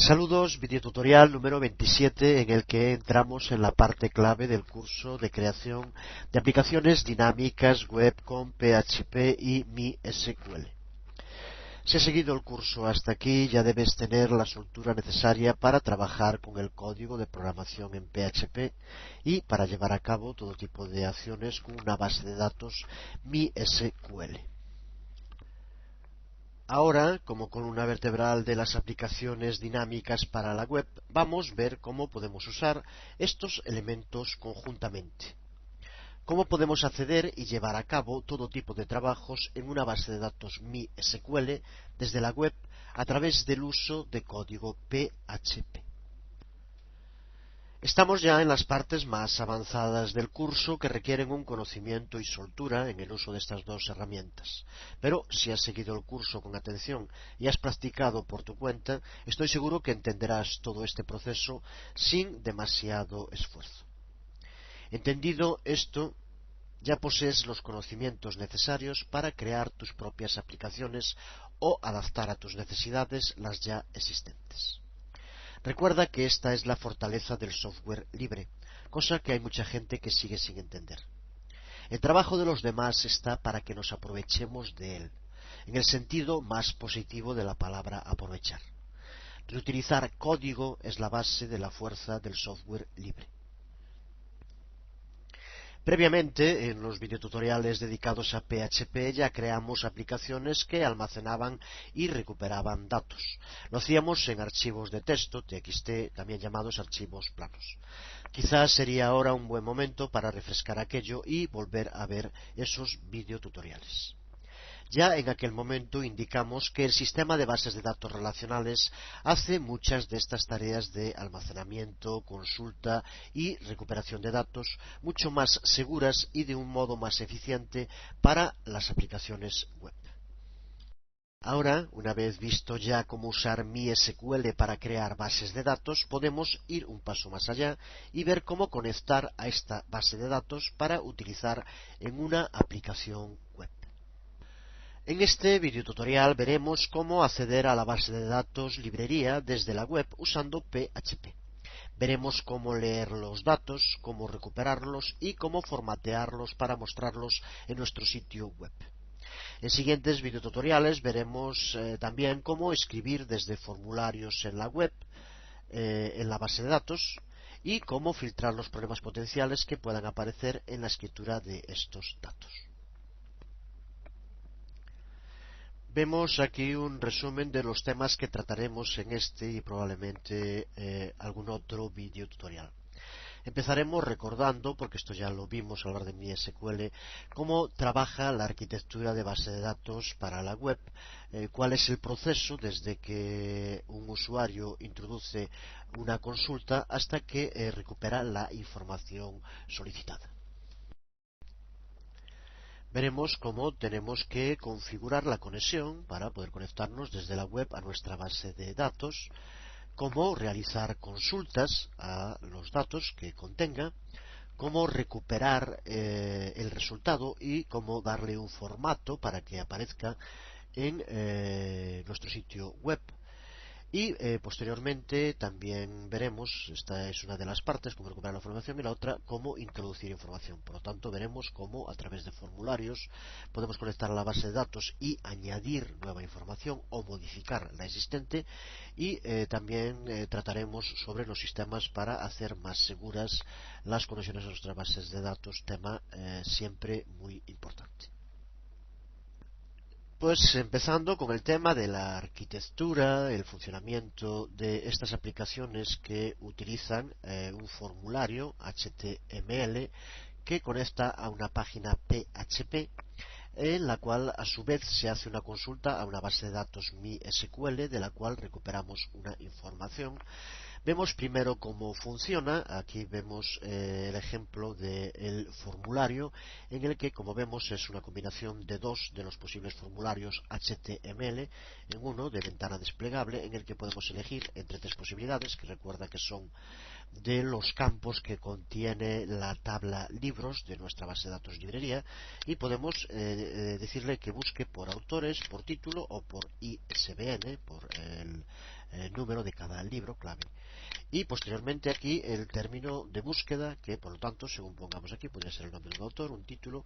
Saludos, videotutorial número 27 en el que entramos en la parte clave del curso de creación de aplicaciones dinámicas web con PHP y MySQL. Si has seguido el curso hasta aquí, ya debes tener la soltura necesaria para trabajar con el código de programación en PHP y para llevar a cabo todo tipo de acciones con una base de datos MySQL. Ahora, como columna vertebral de las aplicaciones dinámicas para la web, vamos a ver cómo podemos usar estos elementos conjuntamente. Cómo podemos acceder y llevar a cabo todo tipo de trabajos en una base de datos MySQL desde la web a través del uso de código PHP. Estamos ya en las partes más avanzadas del curso que requieren un conocimiento y soltura en el uso de estas dos herramientas. Pero si has seguido el curso con atención y has practicado por tu cuenta, estoy seguro que entenderás todo este proceso sin demasiado esfuerzo. Entendido esto, ya posees los conocimientos necesarios para crear tus propias aplicaciones o adaptar a tus necesidades las ya existentes. Recuerda que esta es la fortaleza del software libre, cosa que hay mucha gente que sigue sin entender. El trabajo de los demás está para que nos aprovechemos de él, en el sentido más positivo de la palabra aprovechar. Reutilizar código es la base de la fuerza del software libre. Previamente, en los videotutoriales dedicados a PHP ya creamos aplicaciones que almacenaban y recuperaban datos. Lo hacíamos en archivos de texto, TXT, también llamados archivos planos. Quizás sería ahora un buen momento para refrescar aquello y volver a ver esos videotutoriales. Ya en aquel momento indicamos que el sistema de bases de datos relacionales hace muchas de estas tareas de almacenamiento, consulta y recuperación de datos mucho más seguras y de un modo más eficiente para las aplicaciones web. Ahora, una vez visto ya cómo usar MySQL para crear bases de datos, podemos ir un paso más allá y ver cómo conectar a esta base de datos para utilizar en una aplicación web. En este videotutorial veremos cómo acceder a la base de datos librería desde la web usando PHP. Veremos cómo leer los datos, cómo recuperarlos y cómo formatearlos para mostrarlos en nuestro sitio web. En siguientes videotutoriales veremos también cómo escribir desde formularios en la web, en la base de datos, y cómo filtrar los problemas potenciales que puedan aparecer en la escritura de estos datos. Vemos aquí un resumen de los temas que trataremos en este y probablemente algún otro video tutorial. Empezaremos recordando, porque esto ya lo vimos al hablar de MySQL, cómo trabaja la arquitectura de base de datos para la web, cuál es el proceso desde que un usuario introduce una consulta hasta que recupera la información solicitada. Veremos cómo tenemos que configurar la conexión para poder conectarnos desde la web a nuestra base de datos, cómo realizar consultas a los datos que contenga, cómo recuperar el resultado y cómo darle un formato para que aparezca en nuestro sitio web. Y posteriormente también veremos, esta es una de las partes, cómo recuperar la información, y la otra, cómo introducir información. Por lo tanto, veremos cómo a través de formularios podemos conectar a la base de datos y añadir nueva información o modificar la existente. Y también trataremos sobre los sistemas para hacer más seguras las conexiones a nuestras bases de datos, tema siempre muy importante. Pues empezando con el tema de la arquitectura, el funcionamiento de estas aplicaciones que utilizan un formulario HTML que conecta a una página PHP en la cual a su vez se hace una consulta a una base de datos MySQL de la cual recuperamos una información. Vemos primero cómo funciona. Aquí vemos el ejemplo del formulario en el que, como vemos, es una combinación de dos de los posibles formularios HTML en uno de ventana desplegable en el que podemos elegir entre tres posibilidades, que recuerda que son de los campos que contiene la tabla libros de nuestra base de datos librería, y podemos decirle que busque por autores, por título o por ISBN, por número de cada libro clave. Y posteriormente aquí el término de búsqueda, que por lo tanto, según pongamos aquí, podría ser el nombre del autor, un título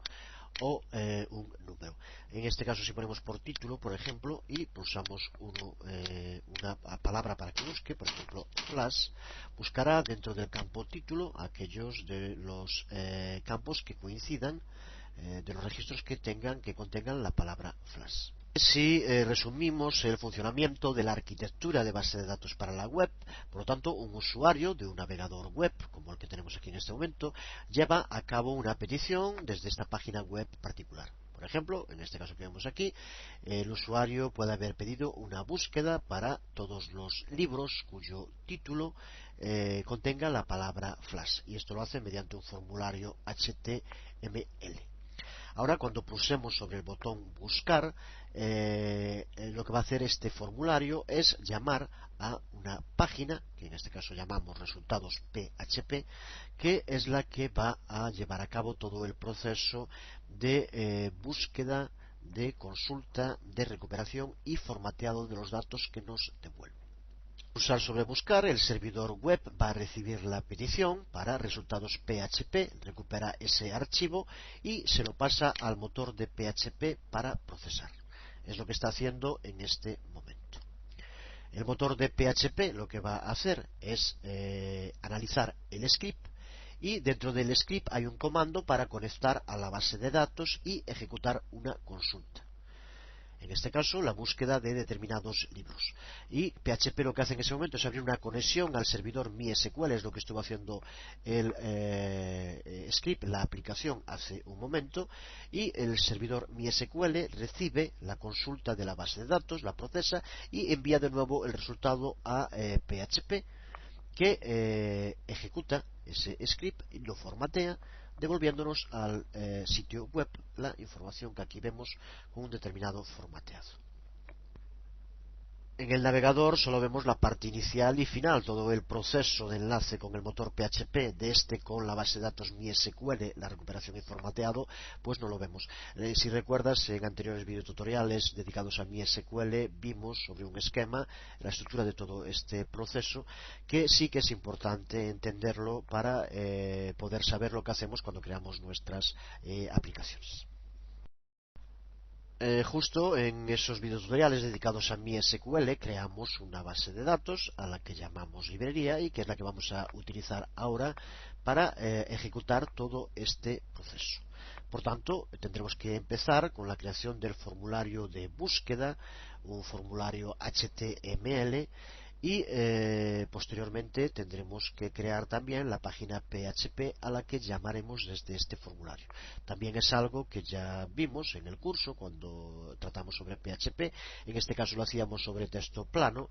o un número. En este caso, si ponemos por título, por ejemplo, y pulsamos una palabra para que busque, por ejemplo, flash, buscará dentro del campo título aquellos de los campos que coincidan, de los registros que contengan la palabra flash. Si resumimos el funcionamiento de la arquitectura de base de datos para la web, por lo tanto, un usuario de un navegador web, como el que tenemos aquí en este momento, lleva a cabo una petición desde esta página web particular. Por ejemplo, en este caso que vemos aquí, el usuario puede haber pedido una búsqueda para todos los libros cuyo título contenga la palabra flash, y esto lo hace mediante un formulario HTML. Ahora, cuando pulsemos sobre el botón buscar, lo que va a hacer este formulario es llamar a una página, que en este caso llamamos resultados PHP, que es la que va a llevar a cabo todo el proceso de búsqueda, de consulta, de recuperación y formateado de los datos que nos devuelve. Pulsar sobre buscar, el servidor web va a recibir la petición para resultados PHP, recupera ese archivo y se lo pasa al motor de PHP para procesar. Es lo que está haciendo en este momento. El motor de PHP lo que va a hacer es analizar el script, y dentro del script hay un comando para conectar a la base de datos y ejecutar una consulta. En este caso, la búsqueda de determinados libros. Y PHP lo que hace en ese momento es abrir una conexión al servidor MySQL, es lo que estuvo haciendo el script, la aplicación, hace un momento, y el servidor MySQL recibe la consulta de la base de datos, la procesa y envía de nuevo el resultado a PHP, que ejecuta ese script y lo formatea, devolviéndonos al sitio web la información que aquí vemos con un determinado formateado. En el navegador solo vemos la parte inicial y final, todo el proceso de enlace con el motor PHP, de este con la base de datos MySQL, la recuperación y formateado, pues no lo vemos. Si recuerdas, en anteriores videotutoriales dedicados a MySQL vimos sobre un esquema la estructura de todo este proceso, que sí que es importante entenderlo para poder saber lo que hacemos cuando creamos nuestras aplicaciones. Justo en esos videotutoriales dedicados a MySQL creamos una base de datos a la que llamamos librería y que es la que vamos a utilizar ahora para ejecutar todo este proceso. Por tanto, tendremos que empezar con la creación del formulario de búsqueda, un formulario HTML, y posteriormente tendremos que crear también la página PHP a la que llamaremos desde este formulario. También es algo que ya vimos en el curso cuando tratamos sobre PHP. En este caso lo hacíamos sobre texto plano,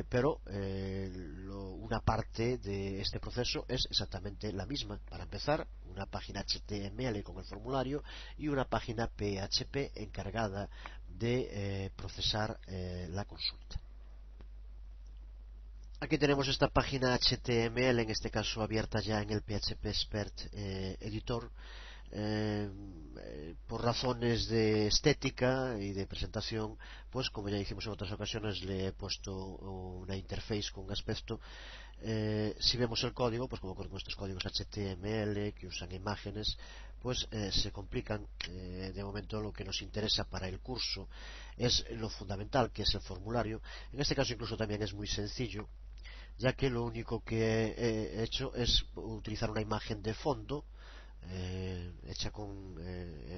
pero una parte de este proceso es exactamente la misma. Para empezar, una página HTML con el formulario y una página PHP encargada de procesar la consulta. Aquí tenemos esta página HTML, en este caso abierta ya en el PHP Expert Editor. Por razones de estética y de presentación, pues como ya hicimos en otras ocasiones, le he puesto una interface con un aspecto. Si vemos el código, pues como con estos códigos HTML que usan imágenes, pues se complican. De momento lo que nos interesa para el curso es lo fundamental, que es el formulario. En este caso incluso también es muy sencillo, ya que lo único que he hecho es utilizar una imagen de fondo hecha con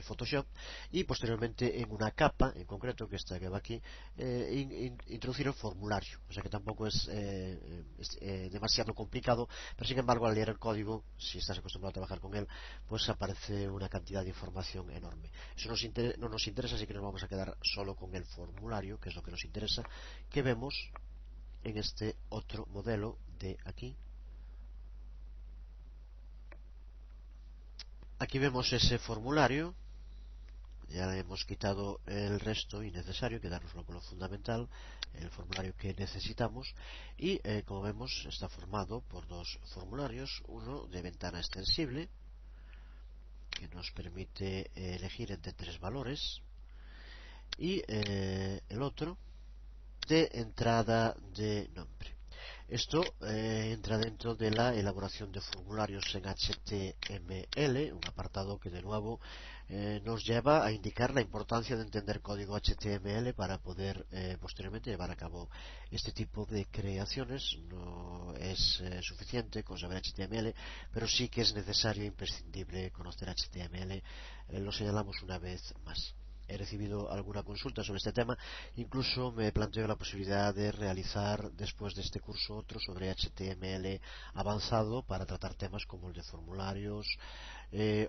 Photoshop, y posteriormente en una capa en concreto, que esta que va aquí, introducir el formulario. O sea que tampoco es demasiado complicado, pero sin embargo al leer el código, si estás acostumbrado a trabajar con él, pues aparece una cantidad de información enorme. Eso no nos interesa, así que nos vamos a quedar solo con el formulario, que es lo que nos interesa, que vemos en este otro modelo de aquí. Aquí vemos ese formulario. Ya hemos quitado el resto innecesario, quedarnos con lo fundamental, el formulario que necesitamos, y como vemos está formado por dos formularios, uno de ventana extensible que nos permite elegir entre tres valores, y el otro de entrada de nombre. Esto entra dentro de la elaboración de formularios en HTML, un apartado que de nuevo nos lleva a indicar la importancia de entender código HTML para poder posteriormente llevar a cabo este tipo de creaciones. No es suficiente con saber HTML, pero sí que es necesario e imprescindible conocer HTML. Lo señalamos una vez más. He recibido alguna consulta sobre este tema, incluso me planteo la posibilidad de realizar después de este curso otro sobre HTML avanzado para tratar temas como el de formularios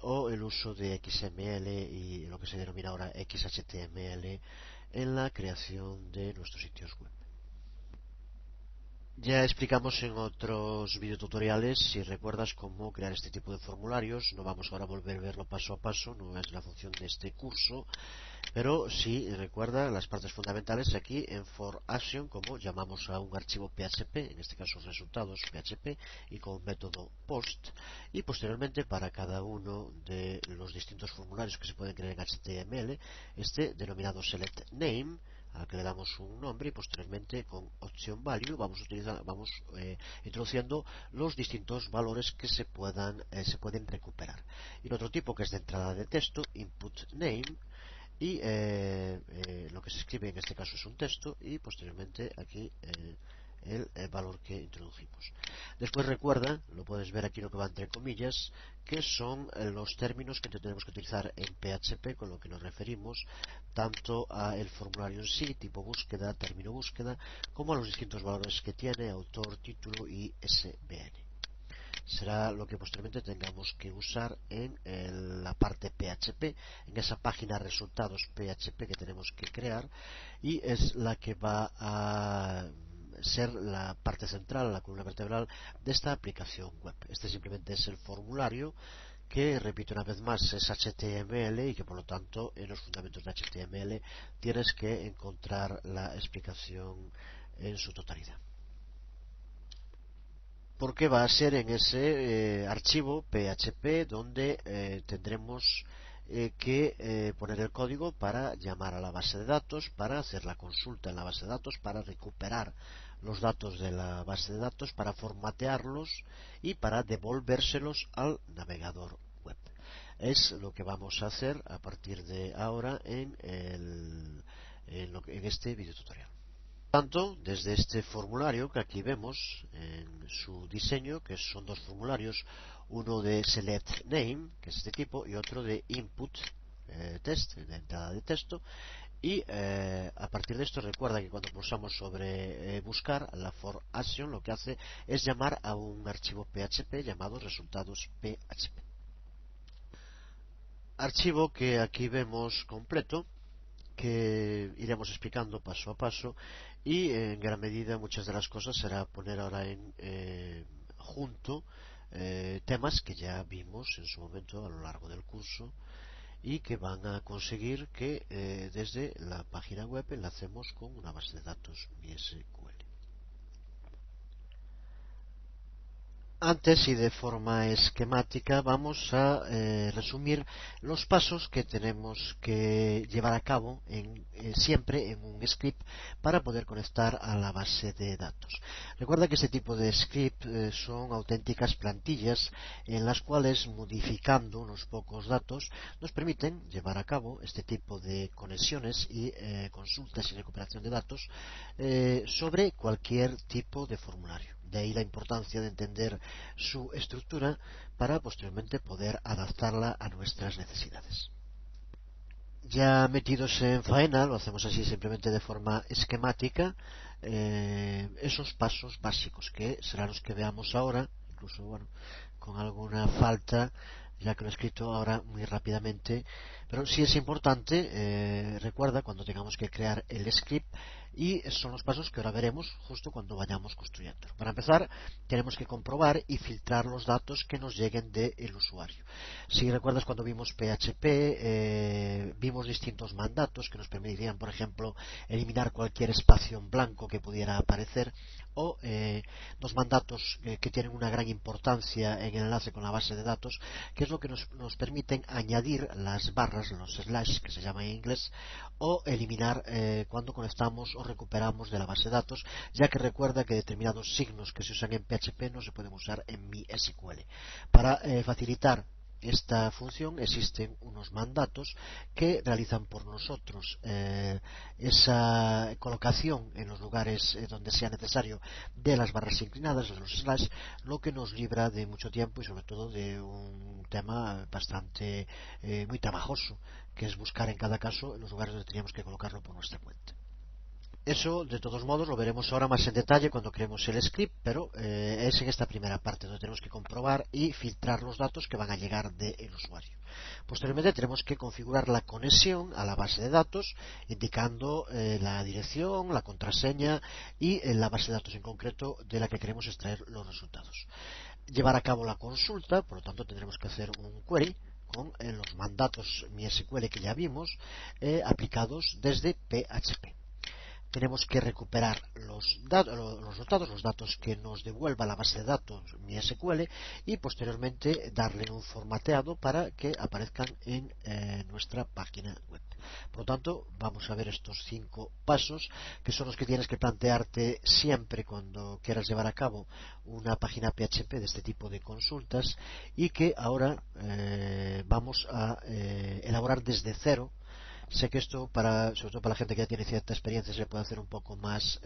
o el uso de XML y lo que se denomina ahora XHTML en la creación de nuestros sitios web. Ya explicamos en otros videotutoriales, si recuerdas, cómo crear este tipo de formularios. No vamos ahora a volver a verlo paso a paso, no es la función de este curso, pero sí recuerda las partes fundamentales aquí en for action, como llamamos a un archivo PHP, en este caso resultados PHP, y con un método post, y posteriormente para cada uno de los distintos formularios que se pueden crear en HTML, este denominado select name, al que le damos un nombre, y posteriormente con option value vamos introduciendo los distintos valores que se pueden recuperar. Y el otro tipo, que es de entrada de texto, input name, y lo que se escribe en este caso es un texto, y posteriormente aquí el valor que introdujimos. Después recuerda, lo puedes ver aquí lo que va entre comillas, que son los términos que tenemos que utilizar en PHP, con lo que nos referimos tanto al formulario en sí, tipo búsqueda, término búsqueda, como a los distintos valores que tiene, autor, título y SBN. Será lo que posteriormente tengamos que usar en la parte PHP, en esa página resultados PHP que tenemos que crear, y es la que va a ser la parte central, la columna vertebral de esta aplicación web. Este simplemente es el formulario que, repito una vez más, es HTML y que por lo tanto en los fundamentos de HTML tienes que encontrar la explicación en su totalidad, porque va a ser en ese archivo PHP donde tendremos que poner el código para llamar a la base de datos, para hacer la consulta en la base de datos, para recuperar los datos de la base de datos, para formatearlos y para devolvérselos al navegador web. Es lo que vamos a hacer a partir de ahora en este video tutorial. Por tanto, desde este formulario que aquí vemos en su diseño, que son dos formularios, uno de select name, que es este tipo, y otro de input test, de entrada de texto, y a partir de esto recuerda que cuando pulsamos sobre buscar, la for action lo que hace es llamar a un archivo PHP llamado resultados PHP. Archivo que aquí vemos completo, que iremos explicando paso a paso, y en gran medida muchas de las cosas será poner ahora junto temas que ya vimos en su momento a lo largo del curso y que van a conseguir que desde la página web enlacemos con una base de datos MySQL. Antes y de forma esquemática vamos a resumir los pasos que tenemos que llevar a cabo siempre en un script para poder conectar a la base de datos. Recuerda que este tipo de script son auténticas plantillas en las cuales, modificando unos pocos datos, nos permiten llevar a cabo este tipo de conexiones y consultas y recuperación de datos sobre cualquier tipo de formulario. De ahí la importancia de entender su estructura para posteriormente poder adaptarla a nuestras necesidades. Ya metidos en faena, lo hacemos así simplemente de forma esquemática, esos pasos básicos que serán los que veamos ahora, incluso con alguna falta, ya que lo he escrito ahora muy rápidamente, pero sí es importante, recuerda, cuando tengamos que crear el script, y son los pasos que ahora veremos justo cuando vayamos construyendo. Para empezar, tenemos que comprobar y filtrar los datos que nos lleguen del usuario. Si recuerdas, cuando vimos PHP, vimos distintos mandatos que nos permitirían, por ejemplo, eliminar cualquier espacio en blanco que pudiera aparecer, o dos mandatos que tienen una gran importancia en el enlace con la base de datos, que es lo que nos permiten añadir las barras, los slash que se llama en inglés, o eliminar cuando conectamos o recuperamos de la base de datos, ya que recuerda que determinados signos que se usan en PHP no se pueden usar en MySQL. Para facilitar esta función existen unos mandatos que realizan por nosotros esa colocación en los lugares donde sea necesario de las barras inclinadas, de los slash, lo que nos libra de mucho tiempo y sobre todo de un tema bastante muy trabajoso, que es buscar en cada caso en los lugares donde teníamos que colocarlo por nuestra cuenta. Eso, de todos modos, lo veremos ahora más en detalle cuando creemos el script, pero es en esta primera parte donde tenemos que comprobar y filtrar los datos que van a llegar del usuario. Posteriormente tenemos que configurar la conexión a la base de datos, indicando la dirección, la contraseña y la base de datos en concreto de la que queremos extraer los resultados. Llevar a cabo la consulta, por lo tanto tendremos que hacer un query con los mandatos MySQL que ya vimos aplicados desde PHP. Tenemos que recuperar los datos que nos devuelva la base de datos MySQL y posteriormente darle un formateado para que aparezcan en nuestra página web. Por lo tanto, vamos a ver estos 5 pasos que son los que tienes que plantearte siempre cuando quieras llevar a cabo una página PHP de este tipo de consultas y que ahora vamos a elaborar desde cero. Sé que esto, sobre todo para la gente que ya tiene cierta experiencia, se puede hacer un poco más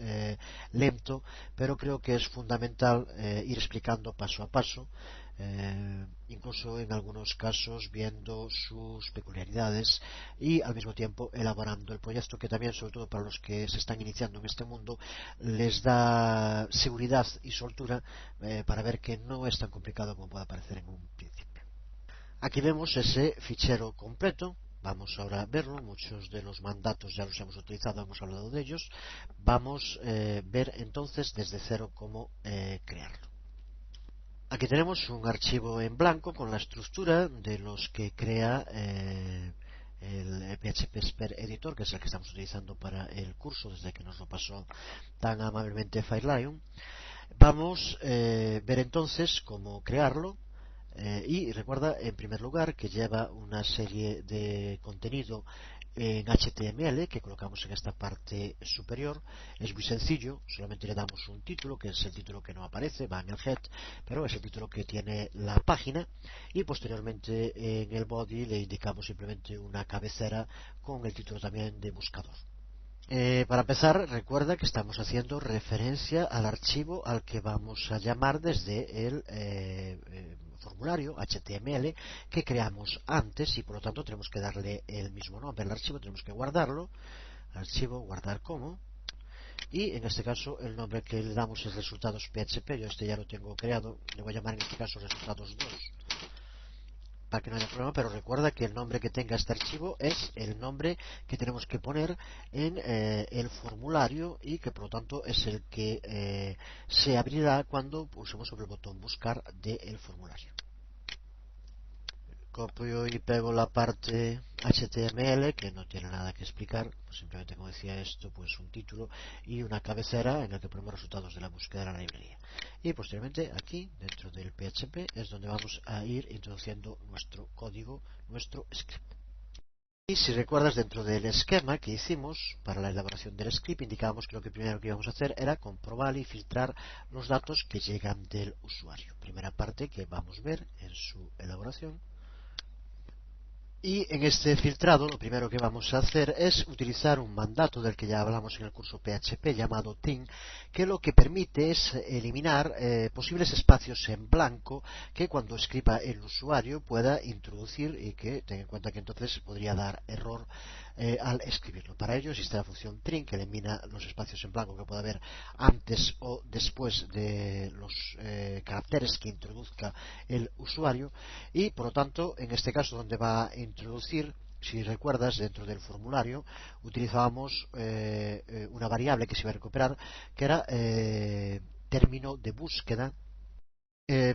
lento, pero creo que es fundamental ir explicando paso a paso, incluso en algunos casos viendo sus peculiaridades y al mismo tiempo elaborando el proyecto, que también, sobre todo para los que se están iniciando en este mundo, les da seguridad y soltura para ver que no es tan complicado como puede parecer en un principio. Aquí vemos ese fichero completo. Vamos ahora a verlo, muchos de los mandatos ya los hemos utilizado, hemos hablado de ellos. Vamos a ver entonces desde cero cómo crearlo. Aquí tenemos un archivo en blanco con la estructura de los que crea el PHP Sphere Editor, que es el que estamos utilizando para el curso desde que nos lo pasó tan amablemente FireLion. Vamos a ver entonces cómo crearlo. Y recuerda, en primer lugar, que lleva una serie de contenido en HTML que colocamos en esta parte superior. Es muy sencillo, solamente le damos un título, que es el título que no aparece, va en el head, pero es el título que tiene la página, y posteriormente en el body le indicamos simplemente una cabecera con el título también de buscador. Para empezar, recuerda que estamos haciendo referencia al archivo al que vamos a llamar desde el formulario HTML que creamos antes y por lo tanto tenemos que darle el mismo nombre al archivo, tenemos que guardarlo, archivo, guardar como, y en este caso el nombre que le damos es resultados PHP. Yo este ya lo tengo creado, le voy a llamar en este caso resultados 2 para que no haya problema, pero recuerda que el nombre que tenga este archivo es el nombre que tenemos que poner en el formulario y que por lo tanto es el que se abrirá cuando pulsemos sobre el botón buscar del formulario. Copio y pego la parte HTML que no tiene nada que explicar, pues simplemente, como decía, esto pues un título y una cabecera en la que ponemos resultados de la búsqueda de la librería. Y posteriormente aquí dentro del PHP es donde vamos a ir introduciendo nuestro código, nuestro script. Y si recuerdas, dentro del esquema que hicimos para la elaboración del script indicábamos que lo que primero que íbamos a hacer era comprobar y filtrar los datos que llegan del usuario. Primera parte que vamos a ver en su elaboración. Y en este filtrado lo primero que vamos a hacer es utilizar un mandato del que ya hablamos en el curso PHP llamado thin, que lo que permite es eliminar posibles espacios en blanco que cuando escriba el usuario pueda introducir y que tenga en cuenta que entonces podría dar error al escribirlo. Para ello existe la función trim que elimina los espacios en blanco que pueda haber antes o después de los caracteres que introduzca el usuario y por lo tanto en este caso donde va a introducir, si recuerdas, dentro del formulario utilizábamos una variable que se iba a recuperar que era término de búsqueda.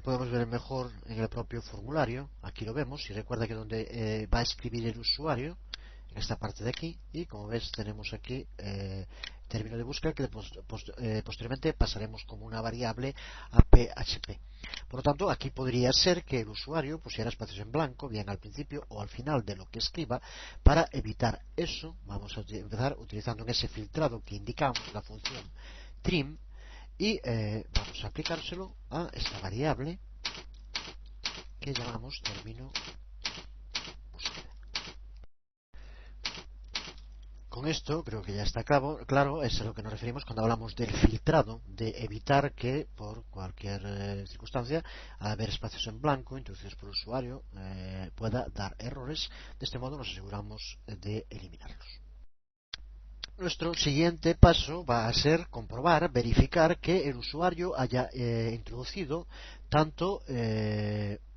Podemos ver mejor en el propio formulario, aquí lo vemos, y recuerda que donde va a escribir el usuario, en esta parte de aquí, y como ves tenemos aquí término de búsqueda que posteriormente pasaremos como una variable a PHP. Por lo tanto, aquí podría ser que el usuario pusiera espacios en blanco, bien al principio o al final de lo que escriba. Para evitar eso, vamos a empezar utilizando en ese filtrado que indicamos la función trim, y vamos a aplicárselo a esta variable que llamamos término búsqueda. Con esto creo que ya está claro, es a lo que nos referimos cuando hablamos del filtrado, de evitar que por cualquier circunstancia, al haber espacios en blanco introducidos por el usuario, pueda dar errores. De este modo nos aseguramos de eliminarlos. Nuestro siguiente paso va a ser comprobar, verificar que el usuario haya introducido tanto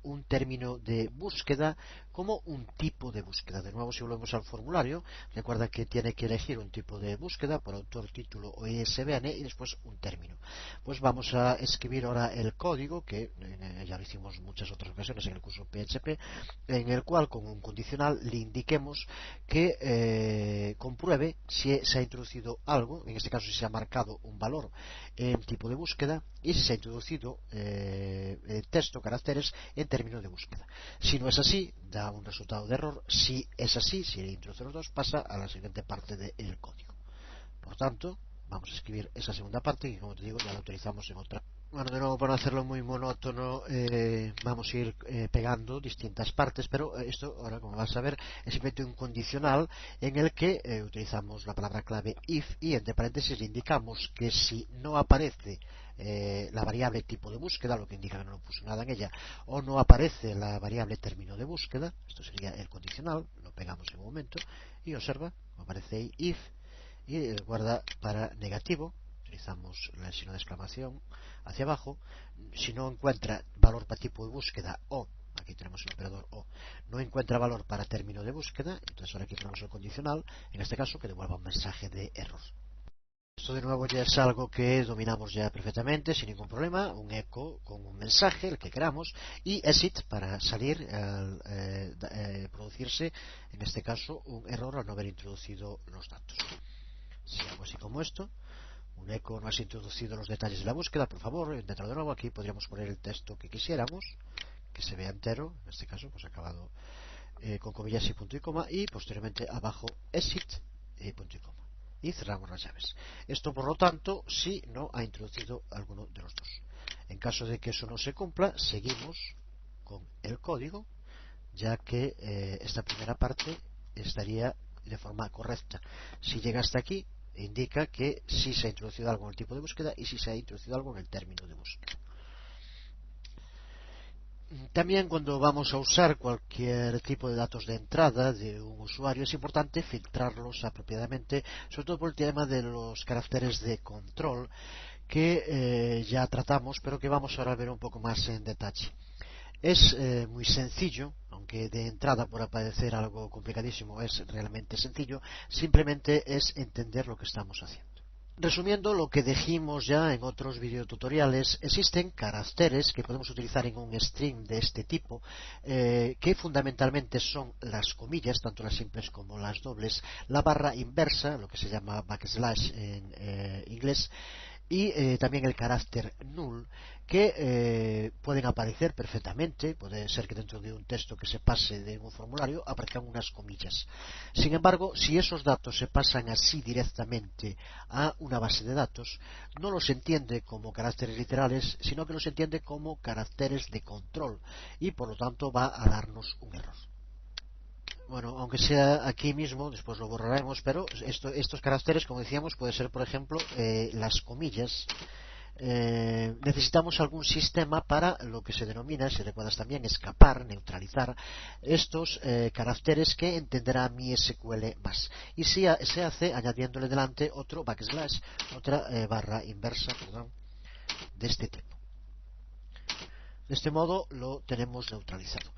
un término de búsqueda como un tipo de búsqueda. De nuevo, si volvemos al formulario, recuerda que tiene que elegir un tipo de búsqueda por autor, título o ISBN y después un término. Pues vamos a escribir ahora el código, que ya lo hicimos en muchas otras ocasiones en el curso PHP, en el cual con un condicional le indiquemos que compruebe si se ha introducido algo, en este caso si se ha marcado un valor en tipo de búsqueda y si se ha introducido texto, caracteres en términos de búsqueda. Si no es así, da un resultado de error. Si es así, si introduce los dos, pasa a la siguiente parte del código. Por tanto, vamos a escribir esa segunda parte que, como te digo, ya la utilizamos en otra. Bueno, de nuevo, para hacerlo muy monótono, vamos a ir pegando distintas partes, pero esto, ahora como vas a ver, es simplemente un condicional en el que utilizamos la palabra clave if y entre paréntesis le indicamos que si no aparece la variable tipo de búsqueda, lo que indica que no puso nada en ella, o no aparece la variable término de búsqueda, esto sería el condicional, lo pegamos en un momento y observa, aparece ahí if y guarda para negativo. Utilizamos el signo de exclamación hacia abajo. Si no encuentra valor para tipo de búsqueda o, aquí tenemos el operador o, no encuentra valor para término de búsqueda, entonces ahora aquí tenemos el condicional, en este caso que devuelva un mensaje de error. Esto de nuevo ya es algo que dominamos ya perfectamente, sin ningún problema, un eco con un mensaje, el que queramos, y exit para salir al producirse, en este caso, un error al no haber introducido los datos. Si hago así como esto, un eco no has introducido los detalles de la búsqueda, por favor, inténtalo de nuevo. Aquí podríamos poner el texto que quisiéramos, que se vea entero, en este caso pues acabado con comillas y punto y coma, y posteriormente abajo exit y punto y coma. Y cerramos las llaves. Esto, por lo tanto, si no ha introducido alguno de los dos. En caso de que eso no se cumpla, seguimos con el código, ya que esta primera parte estaría de forma correcta. Si llega hasta aquí, indica que sí se ha introducido algo en el tipo de búsqueda y si se ha introducido algo en el término de búsqueda. También cuando vamos a usar cualquier tipo de datos de entrada de un usuario es importante filtrarlos apropiadamente, sobre todo por el tema de los caracteres de control que ya tratamos, pero que vamos ahora a ver un poco más en detalle. Es muy sencillo, aunque de entrada por parecer algo complicadísimo, es realmente sencillo, simplemente es entender lo que estamos haciendo. Resumiendo lo que dijimos ya en otros videotutoriales, existen caracteres que podemos utilizar en un string de este tipo, que fundamentalmente son las comillas, tanto las simples como las dobles, la barra inversa, lo que se llama backslash en inglés, y también el carácter null, que pueden aparecer perfectamente. Puede ser que dentro de un texto que se pase de un formulario aparezcan unas comillas. Sin embargo, si esos datos se pasan así directamente a una base de datos, no los entiende como caracteres literales, sino que los entiende como caracteres de control y por lo tanto va a darnos un error. Bueno, aunque sea aquí mismo, después lo borraremos, pero estos caracteres, como decíamos, puede ser, por ejemplo, las comillas. Necesitamos algún sistema para lo que se denomina, si recuerdas también, escapar, neutralizar estos caracteres que entenderá mi SQL más. Y se hace añadiéndole delante otro backslash, otra barra inversa, perdón, de este tipo. De este modo lo tenemos neutralizado.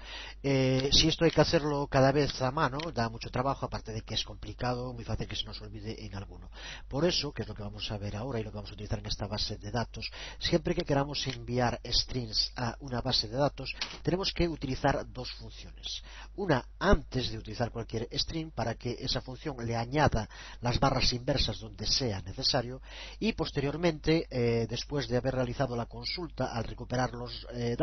Si esto hay que hacerlo cada vez a mano, da mucho trabajo, aparte de que es complicado, muy fácil que se nos olvide en alguno. Por eso, que es lo que vamos a ver ahora y lo que vamos a utilizar en esta base de datos, siempre que queramos enviar strings a una base de datos, tenemos que utilizar dos funciones. Una antes de utilizar cualquier string para que esa función le añada las barras inversas donde sea necesario, y posteriormente, después de haber realizado la consulta, al recuperar los datos,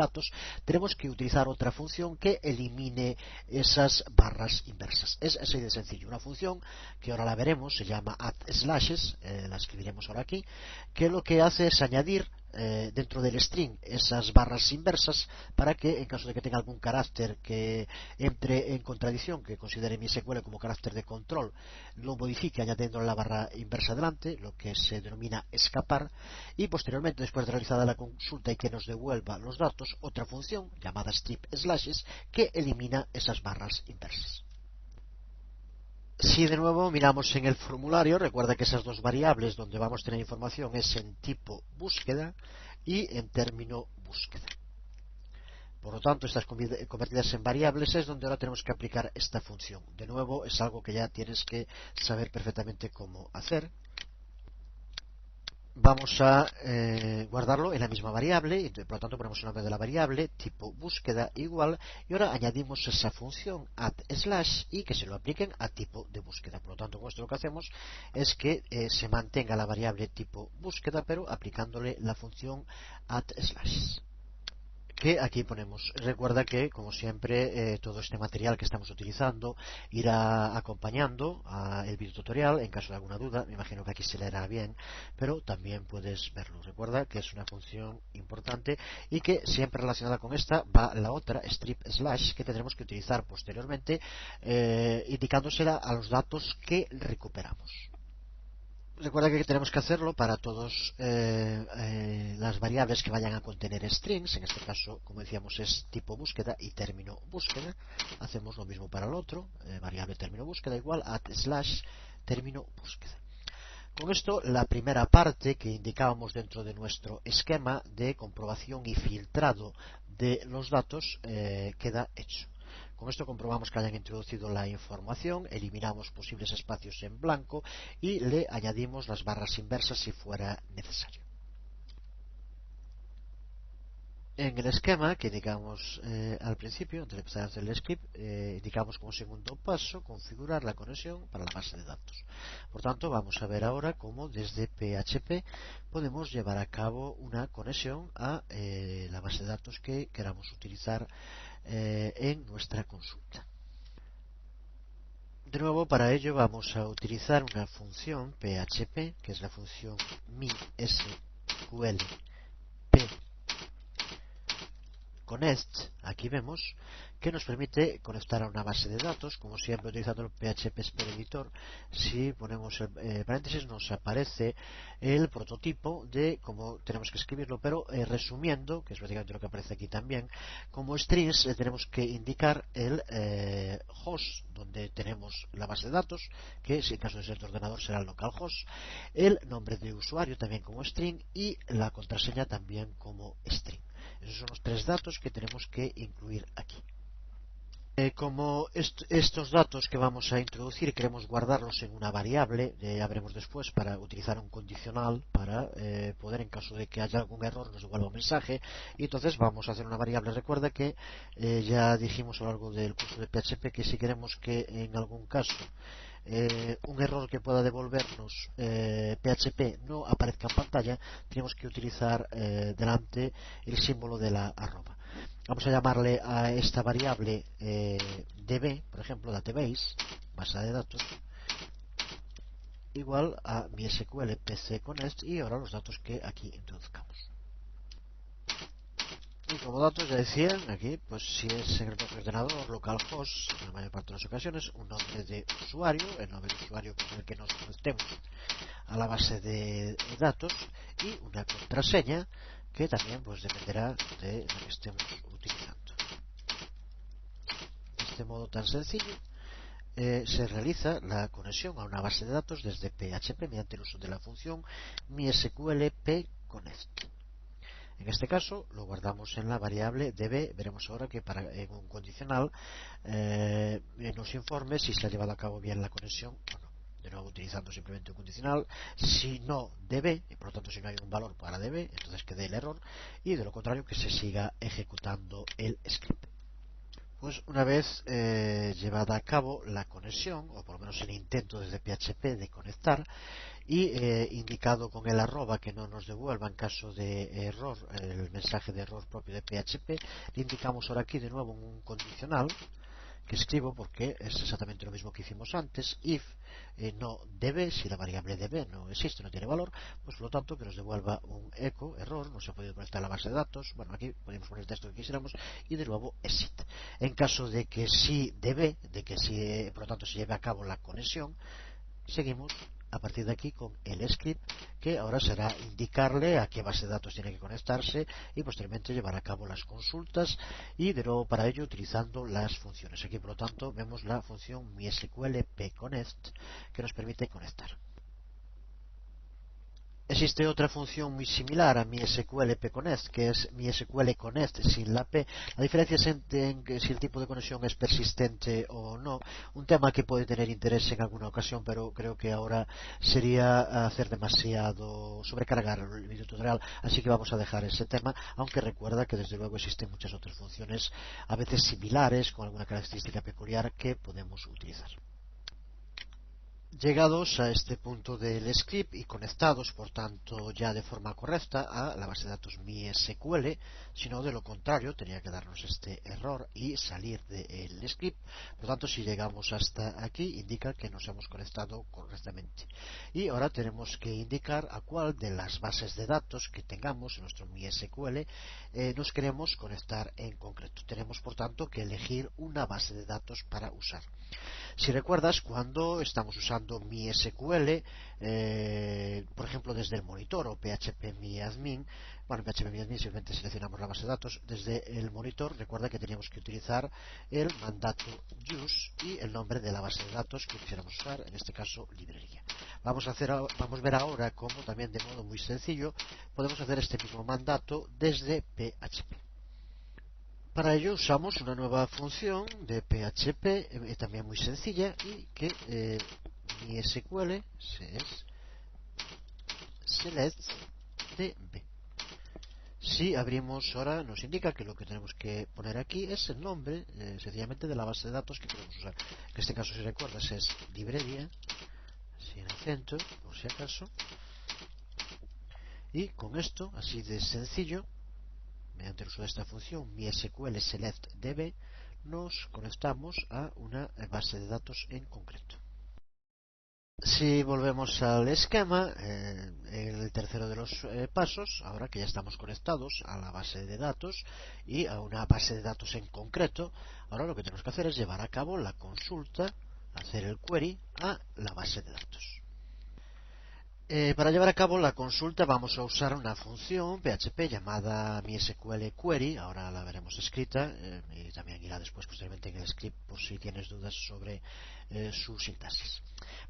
tenemos que utilizar otra función que elimine esas barras inversas. Es así de sencillo. Una función que ahora la veremos, se llama add_slashes, la escribiremos ahora aquí, que lo que hace es añadir dentro del string esas barras inversas para que en caso de que tenga algún carácter que entre en contradicción, que considere mi SQL como carácter de control, lo modifique añadiendo la barra inversa delante, lo que se denomina escapar, y posteriormente, después de realizada la consulta y que nos devuelva los datos, otra función llamada strip_slashes que elimina esas barras inversas. Si de nuevo miramos en el formulario, recuerda que esas dos variables donde vamos a tener información es en tipo búsqueda y en término búsqueda. Por lo tanto, estas convertidas en variables es donde ahora tenemos que aplicar esta función. De nuevo, es algo que ya tienes que saber perfectamente cómo hacer. Vamos a guardarlo en la misma variable, y por lo tanto ponemos el nombre de la variable, tipo búsqueda igual, y ahora añadimos esa función add/, y que se lo apliquen a tipo de búsqueda. Por lo tanto, con esto lo que hacemos es que se mantenga la variable tipo búsqueda, pero aplicándole la función add/. Que aquí ponemos. Recuerda que, como siempre, todo este material que estamos utilizando irá acompañando el video tutorial. En caso de alguna duda, me imagino que aquí se leerá bien, pero también puedes verlo. Recuerda que es una función importante y que siempre relacionada con esta va la otra, strip/, que tendremos que utilizar posteriormente, indicándosela a los datos que recuperamos. Recuerda que tenemos que hacerlo para todas las variables que vayan a contener strings. En este caso, como decíamos, es tipo búsqueda y término búsqueda. Hacemos lo mismo para el otro, variable término búsqueda igual add/ término búsqueda. Con esto, la primera parte que indicábamos dentro de nuestro esquema de comprobación y filtrado de los datos queda hecho. Con esto comprobamos que hayan introducido la información, eliminamos posibles espacios en blanco y le añadimos las barras inversas si fuera necesario. En el esquema que indicamos al principio, antes de empezar a hacer el script, indicamos como segundo paso configurar la conexión para la base de datos. Por tanto, vamos a ver ahora cómo desde PHP podemos llevar a cabo una conexión a la base de datos que queramos utilizar en nuestra consulta. De nuevo, para ello vamos a utilizar una función PHP, que es la función mysqlp connect. Aquí vemos que nos permite conectar a una base de datos, como siempre utilizando el PHP Expert Editor. Si ponemos el paréntesis nos aparece el prototipo de cómo tenemos que escribirlo, pero resumiendo, que es básicamente lo que aparece aquí también, como strings tenemos que indicar el host donde tenemos la base de datos, que si en caso de ser de ordenador será el localhost, el nombre de usuario también como string y la contraseña también como string. Esos son los tres datos que tenemos que incluir aquí. Como estos datos que vamos a introducir queremos guardarlos en una variable, ya veremos después, para utilizar un condicional para poder, en caso de que haya algún error, nos devuelva un mensaje, y entonces vamos a hacer una variable. Recuerda que ya dijimos a lo largo del curso de PHP que si queremos que en algún caso un error que pueda devolvernos PHP no aparezca en pantalla, tenemos que utilizar delante el símbolo de la arroba. Vamos a llamarle a esta variable db, por ejemplo, database, base de datos, igual a mi SQL PC Connect, y ahora los datos que aquí introduzcamos. Y como datos ya decían aquí, pues si es en el propio ordenador, localhost, en la mayor parte de las ocasiones, un nombre de usuario, el nombre de usuario con el que nos conectemos a la base de datos, y una contraseña que también pues dependerá de la que estemos utilizando. De este modo tan sencillo se realiza la conexión a una base de datos desde PHP mediante el uso de la función mysqlp connect. En este caso lo guardamos en la variable db. Veremos ahora que en un condicional nos informe si se ha llevado a cabo bien la conexión o no. De nuevo utilizando simplemente un condicional, si no db, y por lo tanto si no hay un valor para db, entonces que dé el error, y de lo contrario que se siga ejecutando el script. Pues una vez llevada a cabo la conexión, o por lo menos el intento desde PHP de conectar, y indicado con el arroba que no nos devuelva en caso de error el mensaje de error propio de PHP, le indicamos ahora aquí de nuevo un condicional que escribo porque es exactamente lo mismo que hicimos antes. If no db, si la variable db no existe, no tiene valor, pues por lo tanto que nos devuelva un echo, error, no se ha podido conectar a la base de datos. Bueno, aquí podemos poner el texto que quisiéramos y de nuevo exit. En caso de que sí db, de que sí, por lo tanto se lleve a cabo la conexión, seguimos a partir de aquí con el script, que ahora será indicarle a qué base de datos tiene que conectarse y posteriormente llevar a cabo las consultas, y de nuevo para ello utilizando las funciones. Aquí por lo tanto vemos la función MySQL pconnect que nos permite conectar. Existe otra función muy similar a MySQL pconnect, que es MySQL connect sin la p. La diferencia es en que si el tipo de conexión es persistente o no, un tema que puede tener interés en alguna ocasión, pero creo que ahora sería hacer demasiado, sobrecargar el video tutorial, así que vamos a dejar ese tema, aunque recuerda que desde luego existen muchas otras funciones, a veces similares, con alguna característica peculiar que podemos utilizar. Llegados a este punto del script y conectados, por tanto, ya de forma correcta a la base de datos MySQL, si no, de lo contrario, tenía que darnos este error y salir del script. Por tanto, si llegamos hasta aquí, indica que nos hemos conectado correctamente. Y ahora tenemos que indicar a cuál de las bases de datos que tengamos en nuestro MySQL nos queremos conectar en concreto. Tenemos, por tanto, que elegir una base de datos para usar. Si recuerdas, cuando estamos usando MySQL, por ejemplo desde el monitor o phpMyAdmin, bueno, en phpMyAdmin simplemente seleccionamos la base de datos. Desde el monitor, recuerda que teníamos que utilizar el mandato use y el nombre de la base de datos que quisiéramos usar, en este caso librería. Vamos a ver ahora cómo también de modo muy sencillo podemos hacer este mismo mandato desde PHP. Para ello usamos una nueva función de PHP, también muy sencilla, y que MySQL es select db. Si abrimos ahora, nos indica que lo que tenemos que poner aquí es el nombre sencillamente de la base de datos que queremos usar. En este caso, si recuerdas, es librería, sin acento, por si acaso. Y con esto, así de sencillo, mediante el uso de esta función MySQL select db, nos conectamos a una base de datos en concreto. Si volvemos al esquema, el tercero de los pasos, ahora que ya estamos conectados a la base de datos y a una base de datos en concreto, ahora lo que tenemos que hacer es llevar a cabo la consulta, hacer el query a la base de datos. Para llevar a cabo la consulta vamos a usar una función PHP llamada MySQL Query. Ahora la veremos escrita y también irá después posteriormente en el script por si tienes dudas sobre su sintaxis.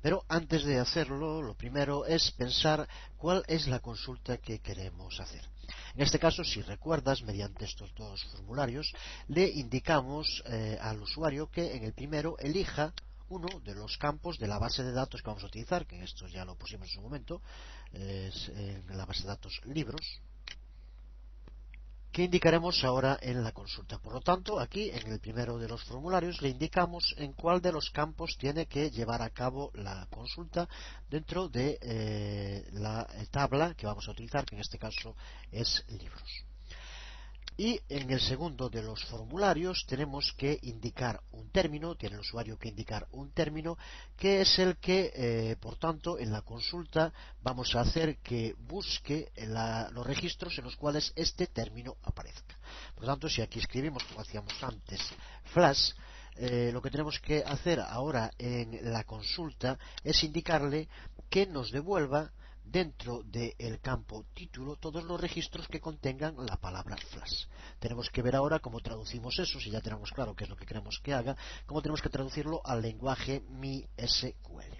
Pero antes de hacerlo, lo primero es pensar cuál es la consulta que queremos hacer. En este caso, si recuerdas, mediante estos dos formularios, le indicamos al usuario que en el primero elija uno de los campos de la base de datos que vamos a utilizar, que esto ya lo pusimos en su momento, es en la base de datos libros, que indicaremos ahora en la consulta. Por lo tanto, aquí en el primero de los formularios le indicamos en cuál de los campos tiene que llevar a cabo la consulta dentro de la tabla que vamos a utilizar, que en este caso es libros. Y en el segundo de los formularios tenemos que indicar un término, tiene el usuario que indicar un término, que es el que, por tanto, en la consulta vamos a hacer que busque los registros en los cuales este término aparezca. Por lo tanto, si aquí escribimos, como hacíamos antes, flash, lo que tenemos que hacer ahora en la consulta es indicarle que nos devuelva dentro del campo título todos los registros que contengan la palabra flash. Tenemos que ver ahora cómo traducimos eso, si ya tenemos claro qué es lo que queremos que haga, cómo tenemos que traducirlo al lenguaje MySQL.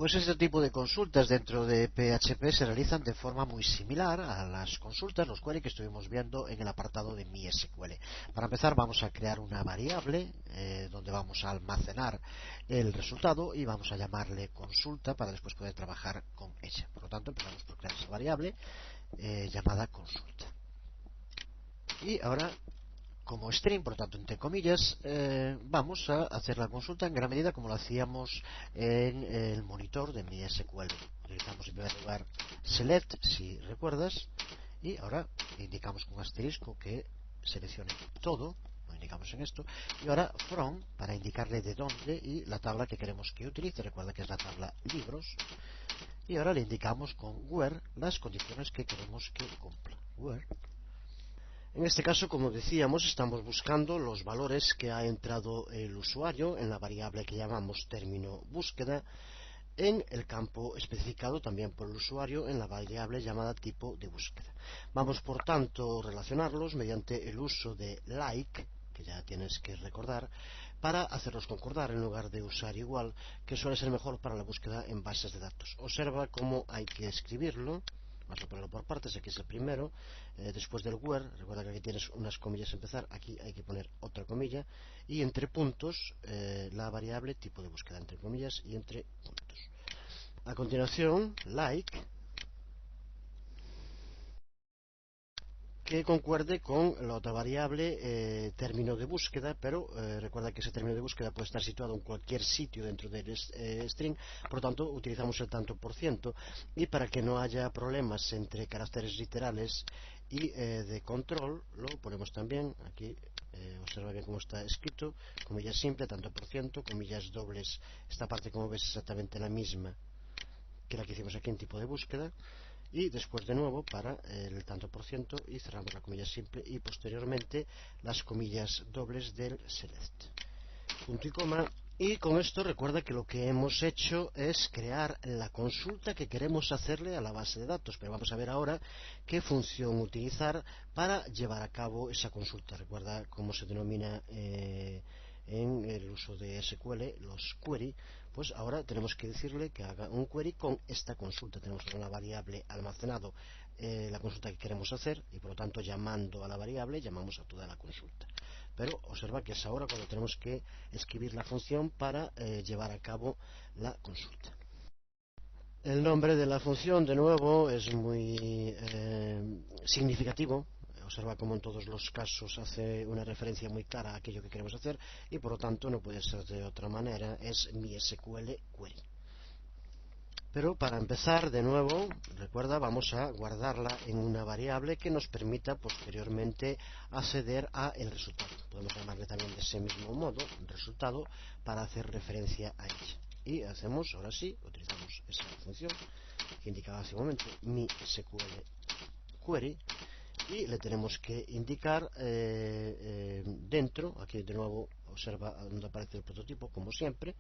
Pues este tipo de consultas dentro de PHP se realizan de forma muy similar a las consultas, los queries que estuvimos viendo en el apartado de MySQL. Para empezar vamos a crear una variable donde vamos a almacenar el resultado y vamos a llamarle consulta para después poder trabajar con ella. Por lo tanto empezamos por crear esa variable llamada consulta. Y ahora como string, por lo tanto entre comillas, vamos a hacer la consulta en gran medida como lo hacíamos en el monitor de MySQL. Utilizamos en primer lugar select, si recuerdas, y ahora indicamos con asterisco que seleccione todo, lo indicamos en esto, y ahora from para indicarle de dónde y la tabla que queremos que utilice. Recuerda que es la tabla libros, y ahora le indicamos con where las condiciones que queremos que cumpla. Where. En este caso, como decíamos, estamos buscando los valores que ha entrado el usuario en la variable que llamamos término búsqueda en el campo especificado también por el usuario en la variable llamada tipo de búsqueda. Vamos, por tanto, a relacionarlos mediante el uso de like, que ya tienes que recordar, para hacerlos concordar en lugar de usar igual, que suele ser mejor para la búsqueda en bases de datos. Observa cómo hay que escribirlo. Vamos a ponerlo por partes, aquí es el primero, después del where, recuerda que aquí tienes unas comillas a empezar, aquí hay que poner otra comilla, y entre puntos la variable tipo de búsqueda, entre comillas y entre puntos. A continuación, like, que concuerde con la otra variable término de búsqueda, pero recuerda que ese término de búsqueda puede estar situado en cualquier sitio dentro del string, por lo tanto utilizamos el tanto por ciento, y para que no haya problemas entre caracteres literales y de control, lo ponemos también aquí. Observa bien cómo está escrito, comillas simple, tanto por ciento, comillas dobles, esta parte como ves es exactamente la misma que la que hicimos aquí en tipo de búsqueda, y después de nuevo para el tanto por ciento y cerramos la comilla simple y posteriormente las comillas dobles del select, punto y coma. Y con esto recuerda que lo que hemos hecho es crear la consulta que queremos hacerle a la base de datos, pero vamos a ver ahora qué función utilizar para llevar a cabo esa consulta. Recuerda cómo se denomina en el uso de SQL los query. Pues ahora tenemos que decirle que haga un query con esta consulta. Tenemos una variable almacenado la consulta que queremos hacer y por lo tanto llamando a la variable llamamos a toda la consulta. Pero observa que es ahora cuando tenemos que escribir la función para llevar a cabo la consulta. El nombre de la función, de nuevo, es muy significativo. Observa cómo en todos los casos hace una referencia muy clara a aquello que queremos hacer y por lo tanto no puede ser de otra manera, es MySQL query. Pero para empezar, de nuevo, recuerda, vamos a guardarla en una variable que nos permita posteriormente acceder a el resultado. Podemos llamarle también de ese mismo modo, resultado, para hacer referencia a ella. Y hacemos, ahora sí, utilizamos esa función que indicaba hace un momento, MySQL query, y le tenemos que indicar dentro, aquí de nuevo observa donde aparece el prototipo, como siempre,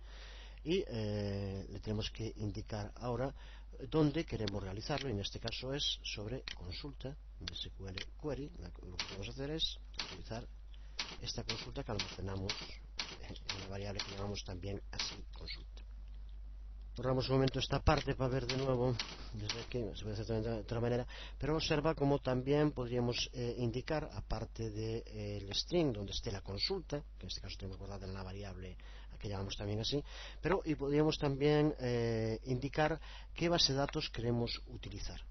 y le tenemos que indicar ahora dónde queremos realizarlo, y en este caso es sobre consulta SQL query. Lo que vamos a hacer es utilizar esta consulta que almacenamos en la variable que llamamos también así consulta. Borramos un momento esta parte para ver de nuevo desde aquí, se puede hacer de otra manera, pero observa cómo también podríamos indicar, aparte del string donde esté la consulta, que en este caso tenemos guardada en la variable que llamamos también así, pero y podríamos también indicar qué base de datos queremos utilizar.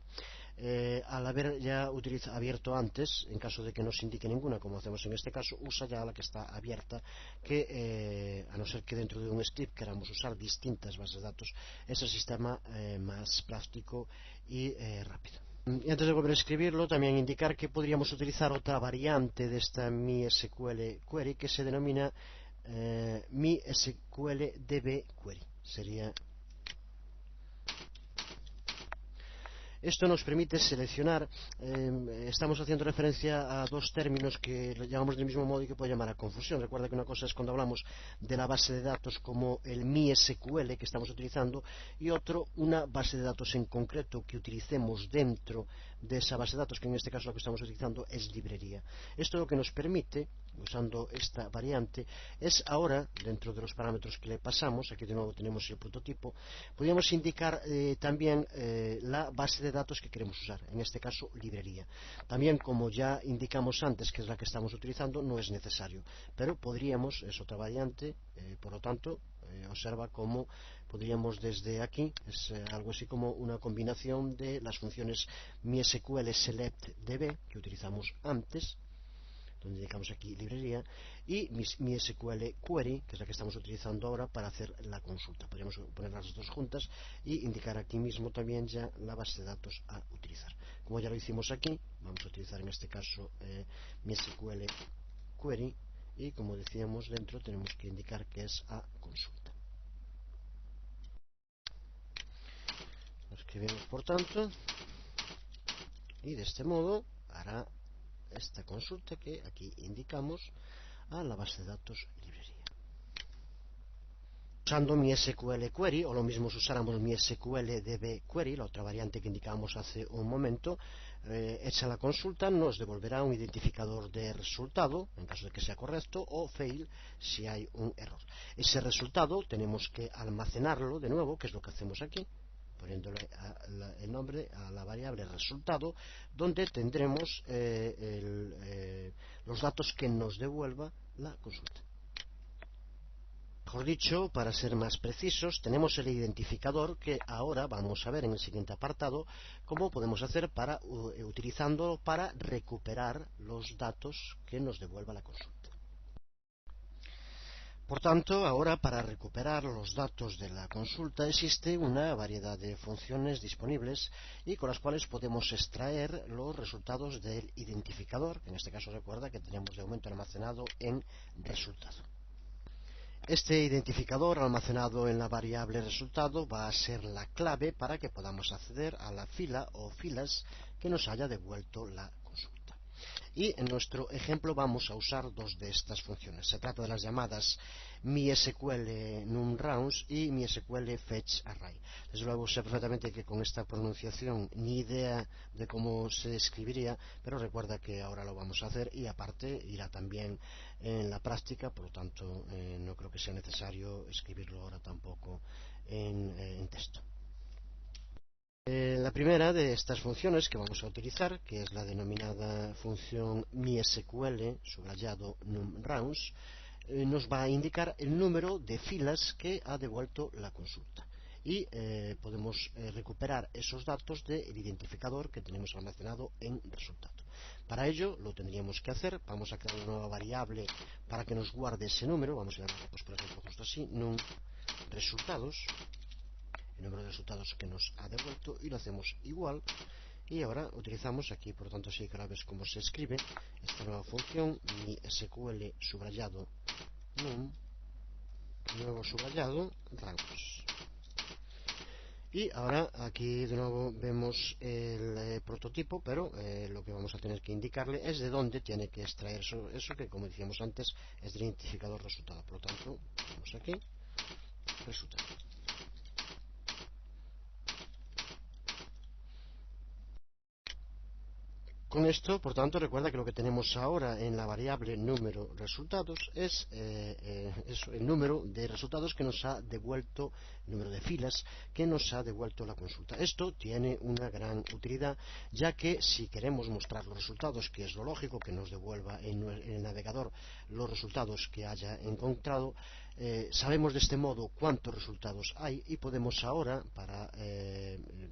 Al haber ya abierto antes, en caso de que no se indique ninguna, como hacemos en este caso, usa ya la que está abierta, que a no ser que dentro de un script queramos usar distintas bases de datos, es el sistema más práctico y rápido. Y antes de volver a escribirlo, también indicar que podríamos utilizar otra variante de esta MySQL query que se denomina MySQL DB query. Sería Esto nos permite seleccionar, estamos haciendo referencia a dos términos que llamamos del mismo modo y que puede llamar a confusión. Recuerda que una cosa es cuando hablamos de la base de datos como el MySQL que estamos utilizando y otro una base de datos en concreto que utilicemos dentro de esa base de datos, que en este caso lo que estamos utilizando es librería. Esto lo que nos permite, usando esta variante es ahora, dentro de los parámetros que le pasamos, aquí de nuevo tenemos el prototipo, podríamos indicar también la base de datos que queremos usar, en este caso librería. También, como ya indicamos antes, que es la que estamos utilizando, no es necesario, pero podríamos, es otra variante, por lo tanto, observa cómo podríamos desde aquí, es algo así como una combinación de las funciones MySQL select db que utilizamos antes, donde indicamos aquí librería, y MySQL query, que es la que estamos utilizando ahora para hacer la consulta. Podríamos poner las dos juntas y indicar aquí mismo también ya la base de datos a utilizar. Como ya lo hicimos aquí, vamos a utilizar en este caso MySQL query, y como decíamos dentro tenemos que indicar que es a consulta. Lo escribimos por tanto, y de este modo hará esta consulta que aquí indicamos a la base de datos librería. Usando MySQL Query, o lo mismo si usáramos MySQL DB Query, la otra variante que indicábamos hace un momento, hecha la consulta nos devolverá un identificador de resultado, en caso de que sea correcto, o fail si hay un error. Ese resultado tenemos que almacenarlo de nuevo, que es lo que hacemos aquí, poniéndole el nombre a la variable resultado, donde tendremos los datos que nos devuelva la consulta. Mejor dicho, para ser más precisos, tenemos el identificador que ahora vamos a ver en el siguiente apartado cómo podemos hacer utilizándolo para recuperar los datos que nos devuelva la consulta. Por tanto, ahora para recuperar los datos de la consulta existe una variedad de funciones disponibles y con las cuales podemos extraer los resultados del identificador, que en este caso recuerda que tenemos de momento almacenado en resultado. Este identificador almacenado en la variable resultado va a ser la clave para que podamos acceder a la fila o filas que nos haya devuelto la consulta. Y en nuestro ejemplo vamos a usar dos de estas funciones. Se trata de las llamadas MySQL NumRounds y MySQL FetchArray. Desde luego sé perfectamente que con esta pronunciación ni idea de cómo se escribiría, pero recuerda que ahora lo vamos a hacer y aparte irá también en la práctica, por lo tanto no creo que sea necesario escribirlo ahora tampoco en texto. La primera de estas funciones que vamos a utilizar, que es la denominada función MySQL subrayado NumRounds, nos va a indicar el número de filas que ha devuelto la consulta. Y podemos recuperar esos datos del identificador que tenemos almacenado en resultado. Para ello lo tendríamos que hacer, vamos a crear una nueva variable para que nos guarde ese número, vamos a llamarlo por ejemplo justo así, NumResultados, el número de resultados que nos ha devuelto, y lo hacemos igual. Y ahora utilizamos aquí, por lo tanto, sí que ahora ves cómo se escribe esta nueva función, MySQL subrayado num, nuevo subrayado rounds. Y ahora aquí de nuevo vemos el prototipo, pero lo que vamos a tener que indicarle es de dónde tiene que extraer eso que, como decíamos antes, es del identificador resultado. Por lo tanto, vamos aquí, resultado. Con esto, por tanto, recuerda que lo que tenemos ahora en la variable número resultados es el número de resultados que nos ha devuelto, el número de filas que nos ha devuelto la consulta. Esto tiene una gran utilidad, ya que si queremos mostrar los resultados, que es lo lógico, que nos devuelva en el navegador los resultados que haya encontrado, sabemos de este modo cuántos resultados hay y podemos ahora, para